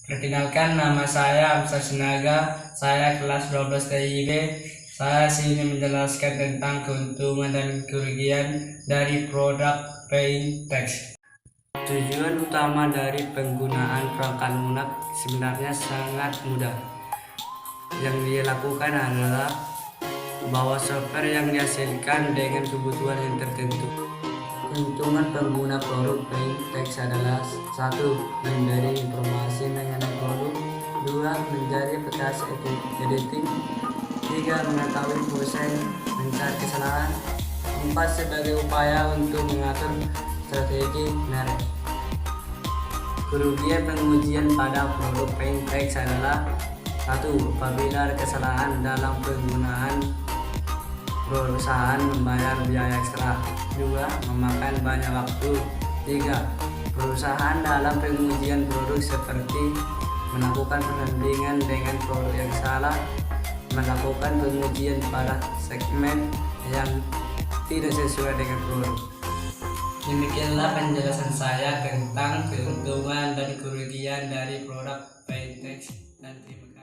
Perkenalkan, nama saya Amsar Sinaga, saya kelas 12 TIB. Saya sini menjelaskan tentang keuntungan dan kerugian dari produk Paying Text. Tujuan utama dari penggunaan perangkat lunak sebenarnya sangat mudah. Yang dilakukan adalah bahwa software yang dihasilkan dengan kebutuhan yang tertentu. Keuntungan pengguna produk Paying Text adalah: 1. Memberi informasi mengenai produk. 2. Menjadi aplikasi editing. 3. Mengetahui proses mencari kesalahan. 4. Sebagai upaya untuk mengatur strategi merek. Kerugian pengujian pada produk Paying Text adalah: 1. Apabila ada kesalahan dalam penggunaan, perusahaan membayar biaya ekstra. 2. Memakan banyak waktu. 3. Perusahaan dalam pengujian produk seperti melakukan penandingan dengan produk yang salah, melakukan pengujian pada segmen yang tidak sesuai dengan produk. Demikianlah penjelasan saya tentang keuntungan dan kerugian dari produk Paying Text, dan terima kasih.